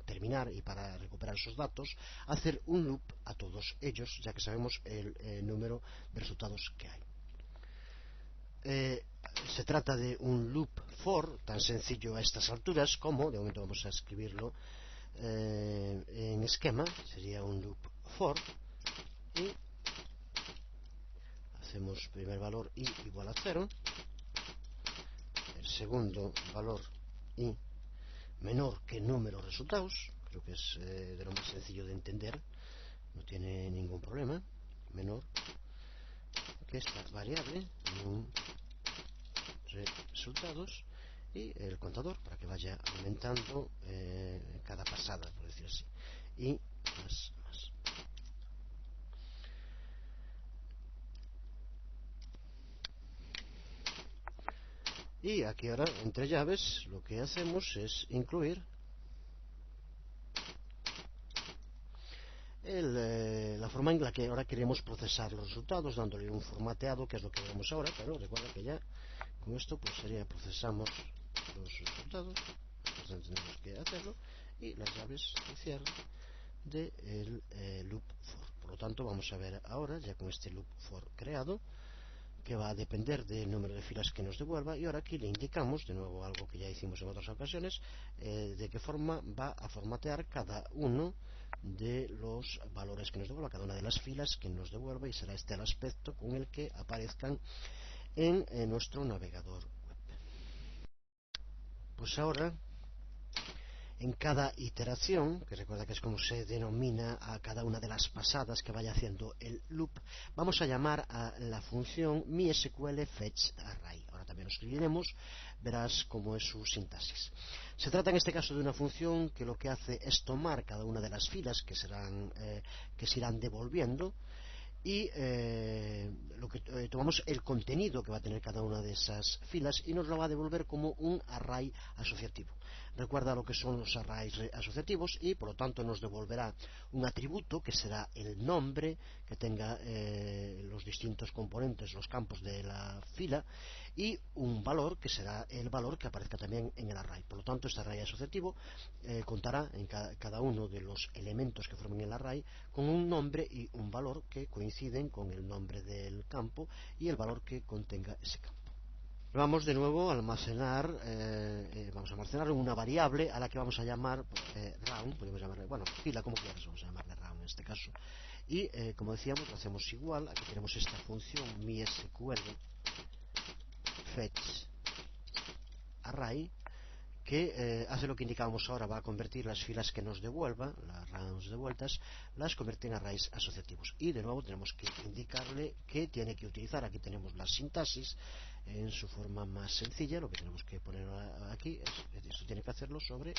terminar y para recuperar esos datos, hacer un loop a todos ellos, ya que sabemos el número de resultados que hay. Se trata de un loop for, tan sencillo a estas alturas como, de momento vamos a escribirlo en esquema, sería un loop for, y hacemos primer valor i igual a 0, el segundo valor i menor que número de resultados, creo que es de lo más sencillo de entender, no tiene ningún problema, menor que esta variable, resultados, y el contador para que vaya aumentando cada pasada, por decir así, y más. Y aquí ahora, entre llaves, lo que hacemos es incluir la forma en la que ahora queremos procesar los resultados, dándole un formateado, que es lo que vemos ahora, pero recuerda que ya con esto pues sería procesamos los resultados, pues tenemos que hacerlo, y las llaves de cierre del loop for. Por lo tanto, vamos a ver ahora, ya con este loop for creado, que va a depender del número de filas que nos devuelva, y ahora aquí le indicamos, de nuevo algo que ya hicimos en otras ocasiones, de qué forma va a formatear cada uno de los valores que nos devuelva, cada una de las filas que nos devuelva, y será este el aspecto con el que aparezcan en nuestro navegador web. Pues ahora, en cada iteración, que recuerda que es como se denomina a cada una de las pasadas que vaya haciendo el loop, vamos a llamar a la función MySQLFetchArray. Ahora también lo escribiremos, verás cómo es su sintaxis. Se trata en este caso de una función que lo que hace es tomar cada una de las filas que se irán devolviendo, y tomamos el contenido que va a tener cada una de esas filas y nos lo va a devolver como un array asociativo. Recuerda lo que son los arrays asociativos, y por lo tanto nos devolverá un atributo que será el nombre que tenga los distintos componentes, los campos de la fila, y un valor que será el valor que aparezca también en el array. Por lo tanto, este array asociativo contará en cada uno de los elementos que formen el array con un nombre y un valor que coinciden con el nombre del campo y el valor que contenga ese campo. Vamos de nuevo a almacenar, vamos a almacenar una variable a la que vamos a llamar round, podemos llamarle, bueno, fila como quieras, vamos a llamarle round en este caso. Y como decíamos, lo hacemos igual. Aquí tenemos esta función MySQL fetch array, que hace lo que indicábamos ahora, va a convertir las filas que nos devuelva, las rounds devueltas, las convierte en arrays asociativos. Y de nuevo tenemos que indicarle qué tiene que utilizar. Aquí tenemos la sintaxis en su forma más sencilla. Lo que tenemos que poner aquí es esto tiene que hacerlo sobre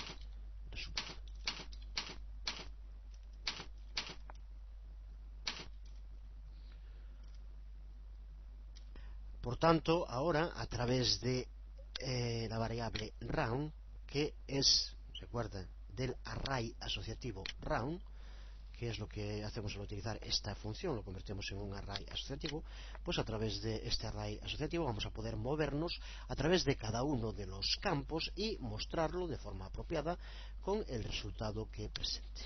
resultado. Por tanto, ahora a través de la variable round, que es, recuerda, del array asociativo round, que es lo que hacemos al utilizar esta función, lo convertimos en un array asociativo, pues a través de este array asociativo vamos a poder movernos a través de cada uno de los campos y mostrarlo de forma apropiada con el resultado que presente.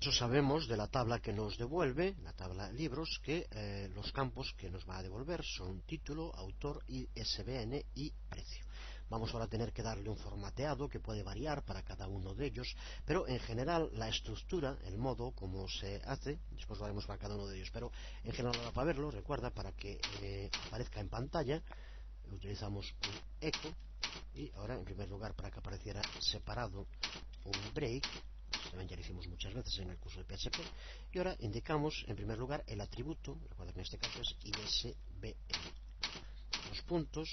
Eso sabemos de la tabla que nos devuelve, la tabla libros, que los campos que nos va a devolver son título, autor, ISBN y precio. Vamos ahora a tener que darle un formateado que puede variar para cada uno de ellos, pero en general la estructura, el modo como se hace, después lo haremos para cada uno de ellos, pero en general ahora para verlo, recuerda, para que aparezca en pantalla, utilizamos un echo, y ahora en primer lugar para que apareciera separado un break, también ya lo hicimos muchas veces en el curso de PHP, y ahora indicamos en primer lugar el atributo, recuerda que en este caso es ISBN, los puntos,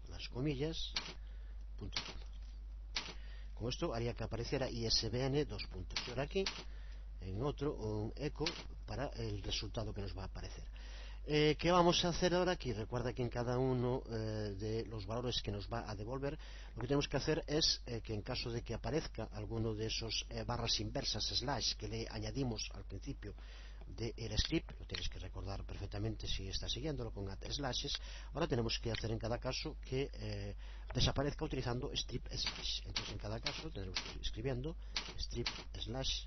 las comillas, punto com. Con esto haría que apareciera ISBN dos puntos, y ahora aquí en otro un eco para el resultado que nos va a aparecer. ¿Qué vamos a hacer ahora aquí? Recuerda que en cada uno de los valores que nos va a devolver, lo que tenemos que hacer es que en caso de que aparezca alguno de esos barras inversas, slash, que le añadimos al principio del script, lo tienes que recordar perfectamente si estás siguiéndolo con slashes, ahora tenemos que hacer en cada caso que desaparezca utilizando strip slash. Entonces en cada caso tendremos que ir escribiendo strip slash.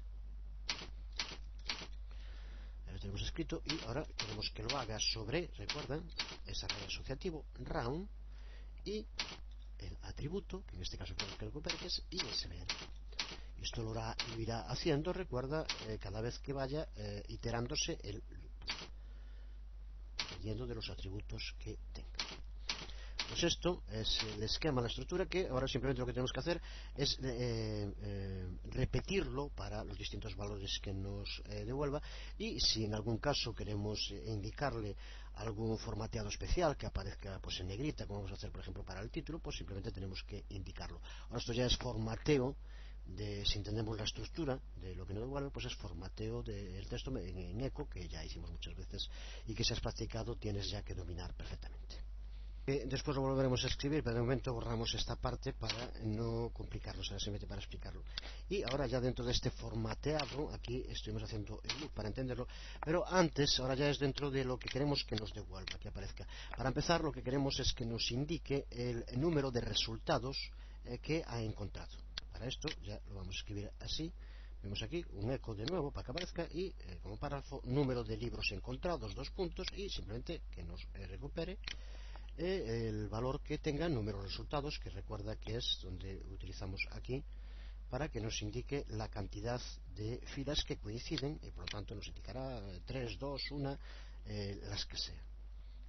Lo tenemos escrito, y ahora queremos que lo haga sobre, recuerda, ese array asociativo round y el atributo, que en este caso queremos que lo recupere, que es ISBN. Y esto lo irá haciendo, recuerda, cada vez que vaya iterándose el loop, dependiendo de los atributos que tenga. Pues esto es el esquema, la estructura, que ahora simplemente lo que tenemos que hacer es repetirlo para los distintos valores que nos devuelva, y si en algún caso queremos indicarle algún formateado especial que aparezca pues en negrita, como vamos a hacer por ejemplo para el título, pues simplemente tenemos que indicarlo. Ahora esto ya es formateo si entendemos la estructura de lo que nos devuelve, pues es formateo del texto en eco, que ya hicimos muchas veces y que si has practicado tienes ya que dominar perfectamente. después lo volveremos a escribir, pero de momento borramos esta parte para no complicarlo, será simplemente para explicarlo. Y ahora ya dentro de este formateado, aquí estuvimos haciendo el loop para entenderlo, pero antes, ahora ya es dentro de lo que queremos que nos devuelva, que aparezca. Para empezar, lo que queremos es que nos indique el número de resultados que ha encontrado. Para esto ya lo vamos a escribir así. Vemos aquí un eco de nuevo para que aparezca y como párrafo número de libros encontrados, dos puntos, y simplemente que nos recupere el valor que tenga número de resultados, que recuerda que es donde utilizamos aquí para que nos indique la cantidad de filas que coinciden y por lo tanto nos indicará 3, 2, 1, las que sean.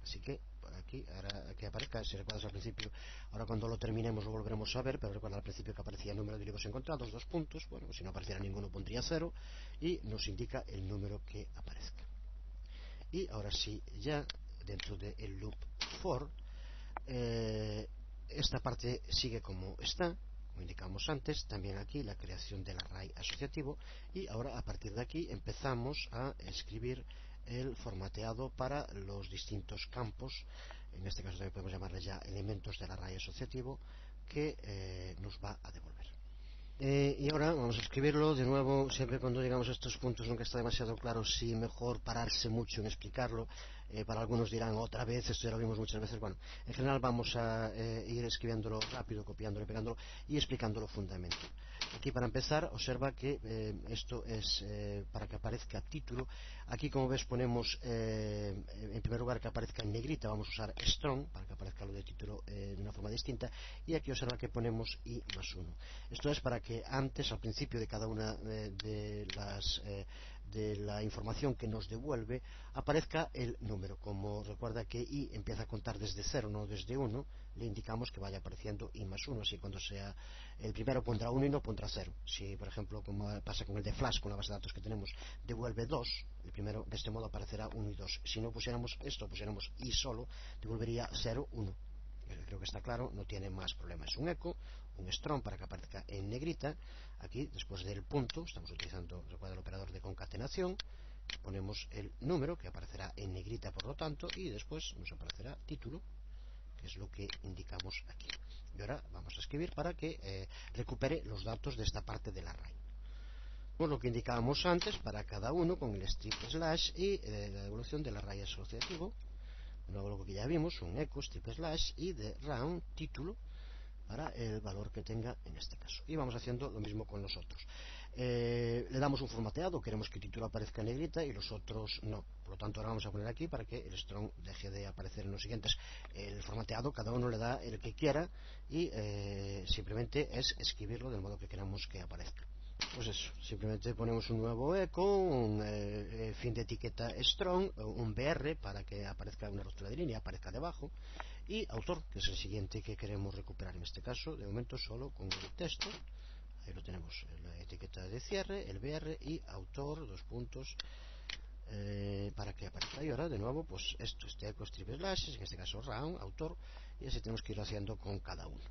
Así que por aquí, ahora que aparezca, si recuerdas al principio, ahora cuando lo terminemos lo volveremos a ver, pero recuerda al principio que aparecía el número de libros encontrados, dos puntos, bueno, si no apareciera ninguno pondría 0 y nos indica el número que aparezca. Y ahora sí, ya dentro del loop for, esta parte sigue como está, como indicamos antes, también aquí la creación del array asociativo, y ahora a partir de aquí empezamos a escribir el formateado para los distintos campos, en este caso también podemos llamarle ya elementos del array asociativo, que nos va a devolver. Y ahora vamos a escribirlo de nuevo. Siempre cuando llegamos a estos puntos nunca está demasiado claro si mejor pararse mucho en explicarlo. Para algunos dirán otra vez, esto ya lo vimos muchas veces. Bueno, en general vamos a ir escribiéndolo rápido, copiándolo y pegándolo y explicándolo fundamental. Aquí para empezar observa que esto es para que aparezca título. Aquí como ves ponemos en primer lugar que aparezca en negrita, vamos a usar strong para que aparezca lo de título de una forma distinta, y aquí observa que ponemos i+1. Esto es para que antes, al principio de cada una de la información que nos devuelve, aparezca el número. Como recuerda que i empieza a contar desde 0, no desde 1, le indicamos que vaya apareciendo i+1, así cuando sea el primero pondrá 1 y no pondrá 0. Si, por ejemplo, como pasa con el de Flash, con la base de datos que tenemos, devuelve 2, el primero de este modo aparecerá 1 y 2. Si no pusiéramos esto, pusiéramos i solo, devolvería 0, 1. Creo que está claro, no tiene más problemas. Es un eco, un strong para que aparezca en negrita. Aquí, después del punto, estamos utilizando, recuerda, el operador de concatenación. Ponemos el número, que aparecerá en negrita por lo tanto, y después nos aparecerá título, que es lo que indicamos aquí. Y ahora vamos a escribir para que recupere los datos de esta parte del array. Pues lo que indicábamos antes para cada uno con el strip slash y la devolución del array asociativo. Luego lo que ya vimos, un echo, strip slash y de round, título, para el valor que tenga en este caso. Y vamos haciendo lo mismo con los otros. Le damos un formateado, queremos que el título aparezca en negrita y los otros no. Por lo tanto, ahora vamos a poner aquí para que el strong deje de aparecer en los siguientes. El formateado, cada uno le da el que quiera y simplemente es escribirlo del modo que queramos que aparezca. Pues eso, simplemente ponemos un nuevo eco, un fin de etiqueta strong, un BR para que aparezca una ruptura de línea, aparezca debajo, y autor, que es el siguiente que queremos recuperar en este caso, de momento solo con el texto. Ahí lo tenemos, la etiqueta de cierre, el BR y autor, dos puntos, para que aparezca. Y ahora de nuevo, pues esto, este eco strip slash, en este caso round, autor, y así tenemos que ir haciendo con cada uno.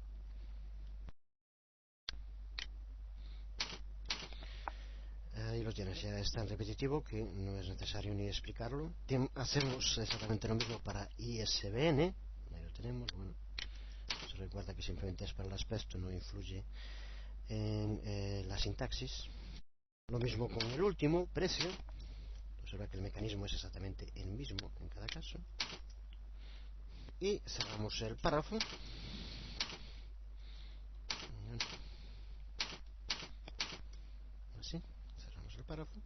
Ahí lo tienes, ya es tan repetitivo que no es necesario ni explicarlo. Hacemos exactamente lo mismo para ISBN. Ahí lo tenemos, bueno, se recuerda que simplemente es para el aspecto, no influye en la sintaxis. Lo mismo con el último, precio. Observa que el mecanismo es exactamente el mismo en cada caso. Y cerramos el párrafo. Así, cerramos el párrafo.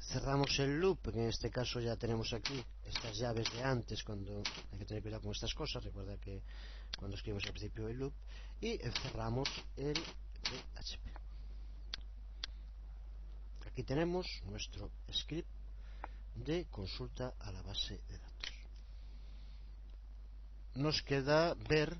Cerramos el loop, que en este caso ya tenemos aquí estas llaves de antes, cuando hay que tener cuidado con estas cosas. Recuerda que cuando escribimos al principio el loop, y cerramos el PHP. Aquí tenemos nuestro script de consulta a la base de datos. Nos queda ver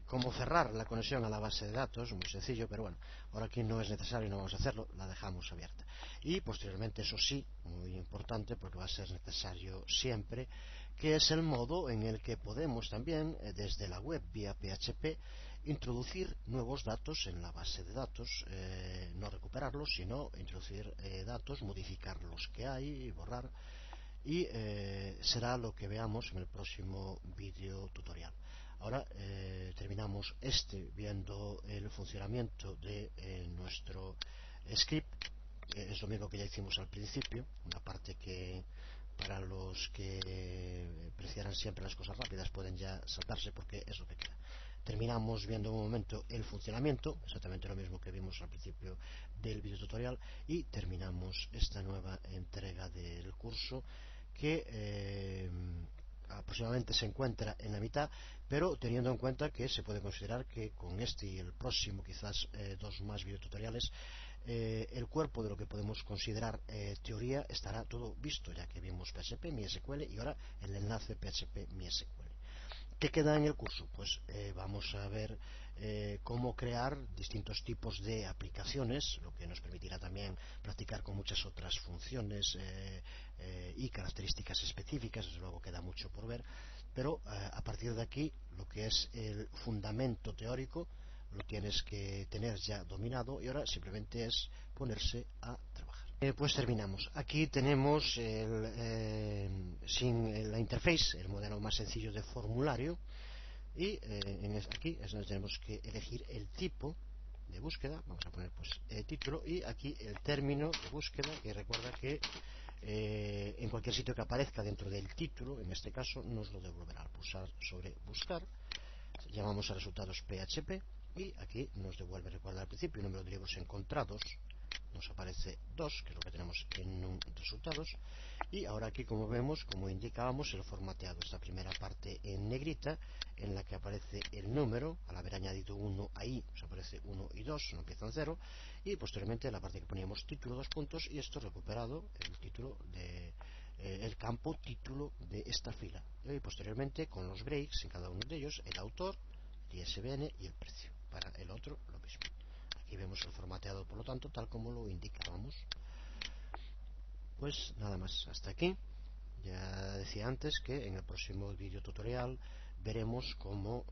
cómo cerrar la conexión a la base de datos, muy sencillo, pero bueno, ahora aquí no es necesario, no vamos a hacerlo, la dejamos abierta. Y posteriormente, eso sí, muy importante, porque va a ser necesario siempre, que es el modo en el que podemos también, desde la web vía PHP, introducir nuevos datos en la base de datos, no recuperarlos, sino introducir datos, modificar los que hay, borrar, y será lo que veamos en el próximo vídeo tutorial. Ahora terminamos viendo el funcionamiento de nuestro script. Es lo mismo que ya hicimos al principio, una parte que para los que prefieran siempre las cosas rápidas pueden ya saltarse porque es lo que queda. Terminamos viendo un momento el funcionamiento, exactamente lo mismo que vimos al principio del video tutorial, y terminamos esta nueva entrega del curso que aproximadamente se encuentra en la mitad, pero teniendo en cuenta que se puede considerar que con este y el próximo, quizás dos más videotutoriales, el cuerpo de lo que podemos considerar teoría estará todo visto, ya que vimos PHP, MySQL y ahora el enlace PHP MySQL. ¿Qué queda en el curso? Pues vamos a ver cómo crear distintos tipos de aplicaciones, lo que nos permitirá también practicar con muchas otras funciones y características específicas. Desde luego queda mucho por ver, pero a partir de aquí lo que es el fundamento teórico lo tienes que tener ya dominado y ahora simplemente es ponerse a trabajar. Pues terminamos. Aquí tenemos sin la interface, el modelo más sencillo de formulario, y aquí es donde tenemos que elegir el tipo de búsqueda. Vamos a poner pues título, y aquí el término de búsqueda, que recuerda que en cualquier sitio que aparezca dentro del título, en este caso nos lo devolverá. Al pulsar sobre buscar llamamos a resultados PHP y aquí nos devuelve, recuerda al principio, el número de libros encontrados. Nos aparece 2, que es lo que tenemos en resultados, y ahora aquí, como vemos, como indicábamos, el formateado, esta primera parte en negrita en la que aparece el número. Al haber añadido 1 ahí nos aparece 1 y 2, no empiezan 0, y posteriormente la parte que poníamos título, 2 puntos, y esto recuperado el título de el campo título de esta fila, y posteriormente con los breaks en cada uno de ellos, el autor, el ISBN y el precio. Para el otro lo mismo. Aquí vemos el formateado, por lo tanto, tal como lo indicábamos. Pues nada más, hasta aquí. Ya decía antes que en el próximo vídeo tutorial veremos cómo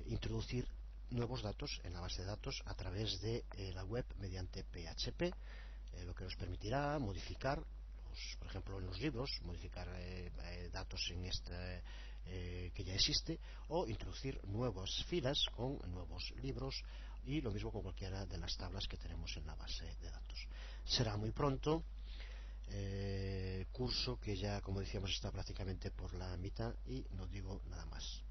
introducir nuevos datos en la base de datos a través de la web mediante PHP, lo que nos permitirá modificar, por ejemplo en los libros, modificar datos en este que ya existe, o introducir nuevas filas con nuevos libros, y lo mismo con cualquiera de las tablas que tenemos en la base de datos. Será muy pronto, curso que ya, como decíamos, está prácticamente por la mitad, y no digo nada más.